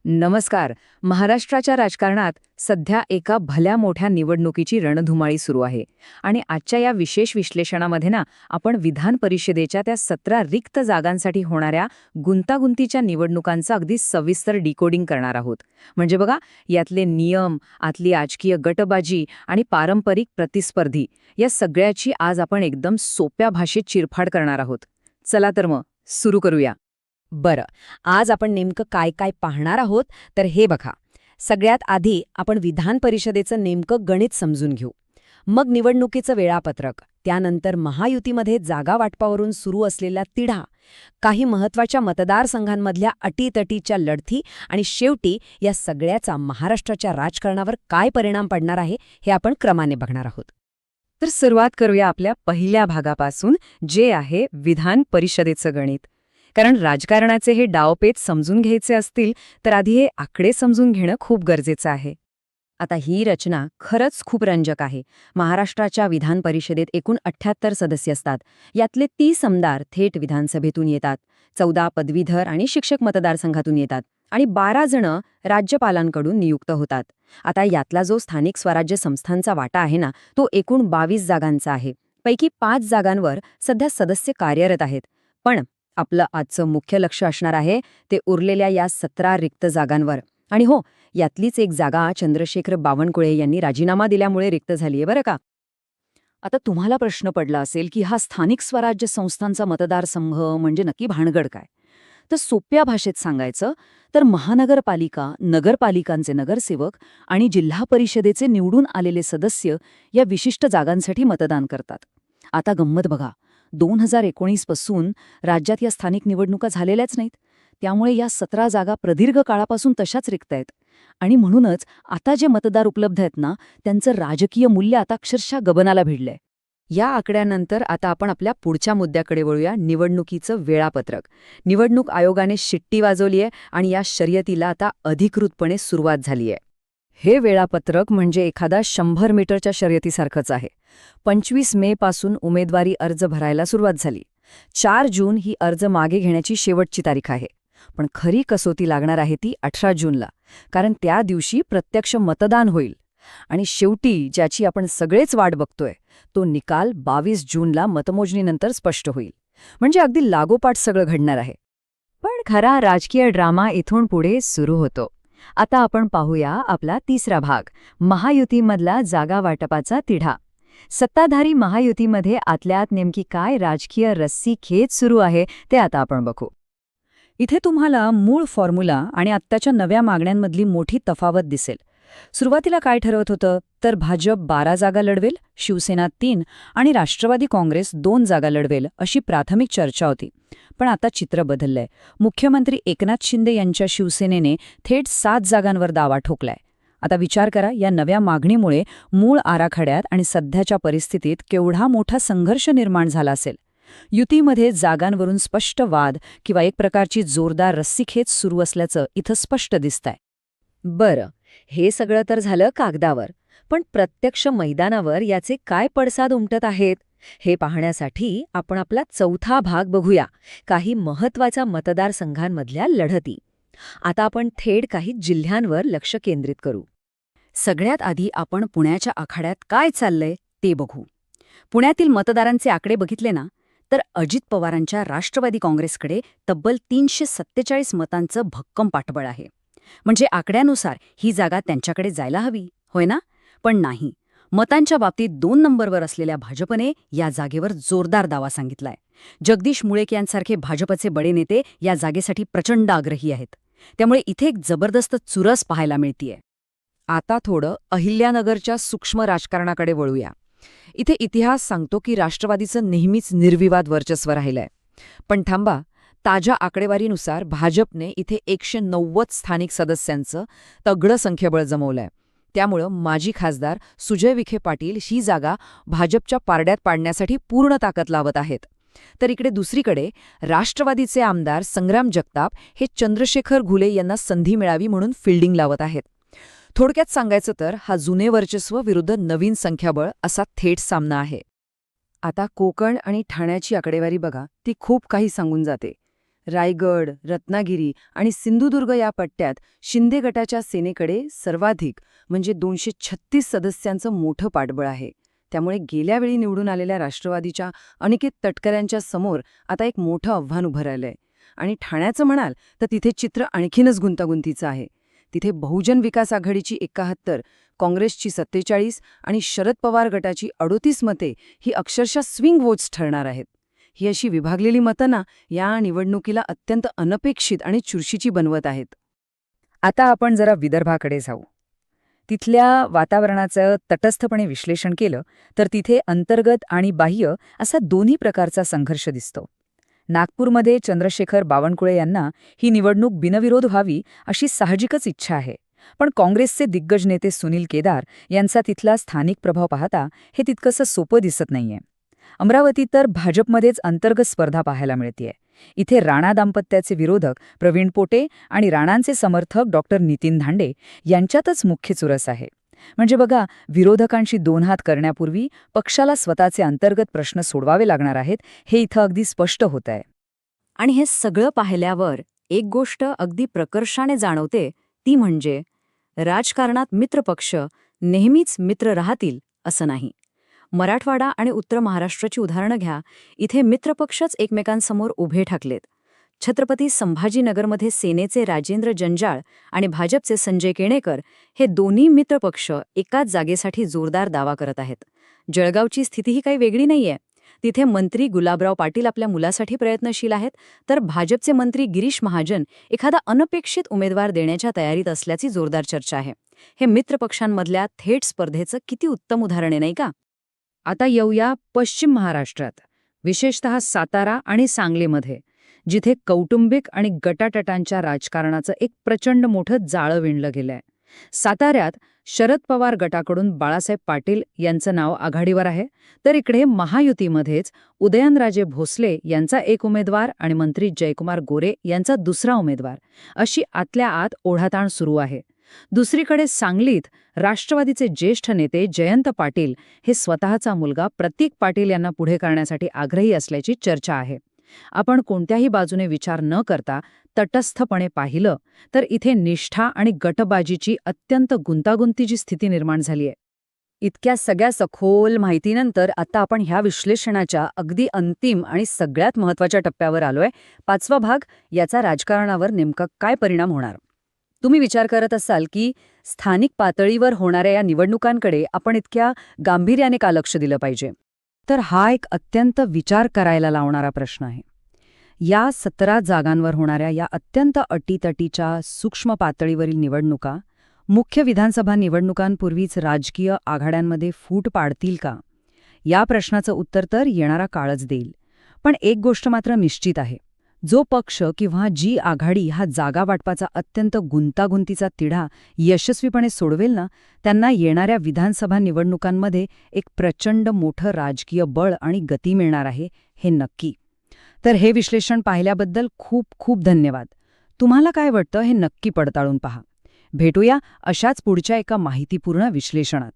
नमस्कार. महाराष्ट्राच्या राजकारणात सध्या एका भल्या मोठ्या निवडणुकीची रणधुमाळी सुरू आहे आणि आजच्या या विशेष विश्लेषणामध्ये आपण विधान परिषदेच्या त्या 17 रिक्त जागांसाठी होणाऱ्या गुंतागुंतीच्या निवडणुकांचं अगदी सविस्तर डिकोडिंग करणार आहोत. म्हणजे बघा, यातले नियम, आतली राजकीय गटबाजी आणि पारंपरिक प्रतिस्पर्धी या सगळ्याची आज आपण एकदम सोप्या भाषेत चिरफाड करणार आहोत. चला तर मग सुरू करूया. बरं, आज आपण नेमकं काय काय पाहणार आहोत तर हे बघा. सगळ्यात आधी आपण विधान परिषदेचं नेमकं गणित समजून घेऊ. मग निवडणुकीचं वेळापत्रक, त्यानंतर महायुतीमध्ये जागा वाटपावरून सुरू असलेला तिढा, काही महत्त्वाच्या मतदारसंघांमधल्या अटीतटीच्या लढती आणि शेवटी या सगळ्याचा महाराष्ट्राच्या राजकारणावर काय परिणाम पडणार आहे हे आपण क्रमाने बघणार आहोत. तर सुरुवात करूया आपल्या पहिल्या भागापासून, जे आहे विधान परिषदेचं गणित. कारण राजकारणाचे हे डावपेच समजून घ्यायचे असतील तर आधी हे आकडे समजून घेणं खूप गरजेचं आहे. आता ही रचना खरंच खूप रंजक आहे. महाराष्ट्राच्या विधान परिषदेत एकूण 78 सदस्य असतात. यातले 30 आमदार थेट विधानसभेतून येतात, 14 पदवीधर आणि शिक्षक मतदारसंघातून येतात आणि 12 जण राज्यपालांकडून नियुक्त होतात. आता यातला जो स्थानिक स्वराज्य संस्थांचा वाटा आहे ना, तो एकूण 22 जागांचा आहे. पैकी 5 जागांवर सध्या सदस्य कार्यरत आहेत. पण आपलं आजचं मुख्य लक्ष असणार आहे ते उरलेल्या या 17 रिक्त जागांवर. आणि हो, यातलीच एक जागा चंद्रशेखर बावनकुळे यांनी राजीनामा दिल्यामुळे रिक्त झालीये बरं का. आता तुम्हाला प्रश्न पडला असेल की हा स्थानिक स्वराज्य संस्थांचा मतदारसंघ म्हणजे नक्की भानगड काय? तर सोप्या भाषेत सांगायचं तर महानगरपालिका, नगरपालिकांचे नगरसेवक आणि जिल्हा परिषदेचे निवडून आलेले सदस्य या विशिष्ट जागांसाठी मतदान करतात. आता गंमत बघा, 2019 पासून राज्यात या स्थानिक निवडणुका झालेल्याच नाहीत. त्यामुळे या 17 जागा प्रदीर्घ काळापासून तशाच रिक्त आहेत. आणि म्हणूनच आता जे मतदार उपलब्ध आहेत ना, त्यांचं राजकीय मूल्य आता अक्षरशः गगनाला भिडलंय. या आकड्यानंतर आता आपण आपल्या पुढच्या मुद्द्याकडे वळूया, निवडणुकीचं वेळापत्रक. निवडणूक आयोगाने शिट्टी वाजवलीय आणि या शर्यतीला आता अधिकृतपणे सुरुवात झालीय. हे वेळापत्रक म्हणजे एखादा 100 मीटरच्या शर्यतीसारखंच आहे. 25 मे पासून उमेदवारी अर्ज भरायला सुरुवात झाली. 4 जून ही अर्ज मागे घेण्याची शेवटची तारीख आहे. पण खरी कसोटी लागणार आहे ती 18 जूनला, कारण त्या दिवशी प्रत्यक्ष मतदान होईल. आणि शेवटी ज्याची आपण सगळेच वाट बघतोय तो निकाल 22 जूनला मतमोजणीनंतर स्पष्ट होईल. म्हणजे अगदी लागोपाठ सगळं घडणार आहे. पण खरा राजकीय ड्रामा इथून पुढे सुरू होतो. आता आपण पाहूया आपला तिसरा भाग, महायुतीमधला जागा वाटपाचा तिढा. सत्ताधारी महायुतीमध्ये आतल्यात नेमकी काय राजकीय रस्सीखेच सुरू आहे ते आता आपण बघू. इथे तुम्हाला मूळ फॉर्म्युला आणि आत्ताच्या नव्या मागण्यांमधली मोठी तफावत दिसेल. सुरुवातीला काय ठरवत होतं तर भाजप 12 जागा लढवेल, शिवसेना 3 आणि राष्ट्रवादी काँग्रेस 2 जागा लढवेल अशी प्राथमिक चर्चा होती. पण आता चित्र बदललंय. मुख्यमंत्री एकनाथ शिंदे यांच्या शिवसेनेने थेट 7 जागांवर दावा ठोकलाय. आता विचार करा, या नव्या मागणीमुळे मूळ आराखड्यात आणि सध्याच्या परिस्थितीत केवढा मोठा संघर्ष निर्माण झाला असेल. युतीमध्ये जागांवरून स्पष्ट वाद किंवा एक प्रकारची जोरदार रस्सीखेच सुरू असल्याचं इथं स्पष्ट दिसतंय. बरं, हे सगळं तर झालं कागदावर. पण प्रत्यक्ष मैदानावर याचे काय पडसाद उमटत आहेत हे पाहण्यासाठी आपण आपला चौथा भाग बघूया, काही महत्त्वाच्या मतदारसंघांमधल्या लढती. आता आपण थेट काही जिल्ह्यांवर लक्ष केंद्रित करू. सगळ्यात आधी आपण पुण्याच्या आखाड्यात काय चाललंय ते बघू. पुण्यातील मतदारांचे आकडे बघितले ना, तर अजित पवारांच्या राष्ट्रवादी काँग्रेसकडे तब्बल 347 मतांचं भक्कम पाठबळ आहे. म्हणजे आकड्यानुसार ही जागा त्यांच्याकडे जायला हवी, होय ना? पण नाही. मतांच्या बाबतीत 2 नंबरवर असलेल्या भाजपने या जागेवर जोरदार दावा सांगितलाय. जगदीश मुळेक यांसारखे भाजपचे बडे नेते या जागेसाठी प्रचंड आग्रही आहेत. त्यामुळे इथे एक जबरदस्त चुरस पाहायला मिळतीये. आता थोडं अहिल्यानगरच्या सूक्ष्म राजकारणाकडे वळूया. इथे इतिहास सांगतो की राष्ट्रवादीचं नेहमीच निर्विवाद वर्चस्व राहिलंय. पण थांबा, ताज्या आकडेवारीनुसार भाजपने इथे 190 स्थानिक सदस्यांचं तगडं संख्याबळ जमवलंय. त्यामुळं माजी खासदार सुजय विखे पाटील ही जागा भाजपच्या पारड्यात पाडण्यासाठी पूर्ण ताकद लावत आहेत. तर इकडे दुसरीकडे राष्ट्रवादीचे आमदार संग्राम जगताप हे चंद्रशेखर घुले यांना संधी मिळावी म्हणून फिल्डिंग लावत आहेत. थोडक्यात सांगायचं तर हा जुने वर्चस्व विरुद्ध नवीन संख्याबळ असा थेट सामना आहे. आता कोकण आणि ठाण्याची आकडेवारी बघा, ती खूप काही सांगून जाते. रायगड, रत्नागिरी आणि सिंधुदुर्ग या पट्ट्यात शिंदे गटाच्या सेनेकडे सर्वाधिक म्हणजे 236 सदस्यांचं मोठं पाठबळ आहे. त्यामुळे गेल्या वेळी निवडून आलेल्या राष्ट्रवादीच्या अनिकेत तटकऱ्यांच्या समोर आता एक मोठं आव्हान उभं राहिलंय. आणि ठाण्याचं म्हणाल तर तिथे चित्र आणखीनच गुंतागुंतीचं आहे. तिथे बहुजन विकास आघाडीची 71, काँग्रेसची 47 आणि शरद पवार गटाची 38 मते ही अक्षरशः स्विंग वोट्स ठरणार आहेत. ही अशी विभागलेली मतं ना या निवडणुकीला अत्यंत अनपेक्षित आणि चुरशीची बनवत आहेत. आता आपण जरा विदर्भाकडे जाऊ. तिथल्या वातावरणाचं तटस्थपणे विश्लेषण केलं तर तिथे अंतर्गत आणि बाह्य असा दोन्ही प्रकारचा संघर्ष दिसतो. नागपूरमध्ये चंद्रशेखर बावनकुळे यांना ही निवडणूक बिनविरोध व्हावी अशी साहजिकच इच्छा आहे. पण काँग्रेसचे दिग्गज नेते सुनील केदार यांचा तिथला स्थानिक प्रभाव पाहता हे तितकंसं सोपं दिसत नाहीये. अमरावतीत तर भाजपमध्येच अंतर्गत स्पर्धा पाहायला मिळतेय. इथे राणा दाम्पत्याचे विरोधक प्रवीण पोटे आणि राणांचे समर्थक डॉक्टर नितीन धांडे यांच्यातच मुख्य चुरस आहे. म्हणजे बघा, विरोधकांशी दोन हात करण्यापूर्वी पक्षाला स्वतःचे अंतर्गत प्रश्न सोडवावे लागणार आहेत हे इथं अगदी स्पष्ट होत आहे. आणि हे सगळं पाहिल्यावर एक गोष्ट अगदी प्रकर्षाने जाणवते, ती म्हणजे राजकारणात मित्रपक्ष नेहमीच मित्र राहतील असं नाही. मराठवाडा आणि उत्तर महाराष्ट्राची उदाहरणं घ्या. इथे मित्रपक्षच एकमेकांसमोर उभे ठाकलेत. छत्रपती संभाजीनगरमध्ये सेनेचे राजेंद्र जंजाळ आणि भाजपचे संजय केणेकर हे दोन्ही मित्रपक्ष एकाच जागेसाठी जोरदार दावा करत आहेत. जळगावची स्थितीही काही वेगळी नाहीये. तिथे मंत्री गुलाबराव पाटील आपल्या मुलासाठी प्रयत्नशील आहेत, तर भाजपचे मंत्री गिरीश महाजन एखादा अनपेक्षित उमेदवार देण्याच्या तयारीत असल्याची जोरदार चर्चा आहे. हे मित्रपक्षांमधल्या थेट स्पर्धेचं किती उत्तम उदाहरण आहे, नाही का? आता येऊया पश्चिम महाराष्ट्रात, विशेषतः सातारा आणि सांगलीमध्ये, जिथे कौटुंबिक आणि गटाटटांच्या राजकारणाचं एक प्रचंड मोठं जाळं विणलं गेलंय. साताऱ्यात शरद पवार गटाकडून बाळासाहेब पाटील यांचं नाव आघाडीवर आहे, तर इकडे महायुतीमध्येच उदयनराजे भोसले यांचा एक उमेदवार आणि मंत्री जयकुमार गोरे यांचा दुसरा उमेदवार, अशी आतल्या आत ओढाताण सुरू आहे. दुसरीकडे सांगलीत राष्ट्रवादीचे ज्येष्ठ नेते जयंत पाटील हे स्वतःचा मुलगा प्रतीक पाटील यांना पुढे करण्यासाठी आग्रही असल्याची चर्चा आहे. आपण कोणत्याही बाजूने विचार न करता तटस्थपणे पाहिलं तर इथे निष्ठा आणि गटबाजीची अत्यंत गुंतागुंतीची स्थिती निर्माण झालीय. इतक्या सगळ्या सखोल माहितीनंतर आता आपण ह्या विश्लेषणाच्या अगदी अंतिम आणि सगळ्यात महत्त्वाच्या टप्प्यावर आलोय. 5वा भाग, याचा राजकारणावर नेमका काय परिणाम होणार. तुम्ही विचार करत असाल की स्थानिक पातळीवर होणाऱ्या या निवडणुकांकडे आपण इतक्या गांभीर्याने का लक्ष दिलं पाहिजे. तर हा एक अत्यंत विचार करायला लावणारा प्रश्न आहे. या 17 जागांवर होणाऱ्या या अत्यंत अटीतटीच्या सूक्ष्म पातळीवरील निवडणुका मुख्य विधानसभा निवडणुकांपूर्वीच राजकीय आघाड्यांमध्ये फूट पाडतील का, या प्रश्नाचं उत्तर तर येणारा काळच देईल. पण एक गोष्ट मात्र निश्चित आहे, जो पक्ष किंवा जी आघाडी हा जागा वाटपाचा अत्यंत गुंतागुंतीचा तिढा यशस्वीपणे सोडवेल ना, त्यांना येणाऱ्या विधानसभा निवडणुकांमध्ये एक प्रचंड मोठं राजकीय बळ आणि गती मिळणार आहे, हे नक्की. तर हे विश्लेषण पाहिल्याबद्दल खूप खूप धन्यवाद. तुम्हाला काय वाटतं हे नक्की पडताळून पहा. भेटूया अशाच पुढच्या एका माहितीपूर्ण विश्लेषणात.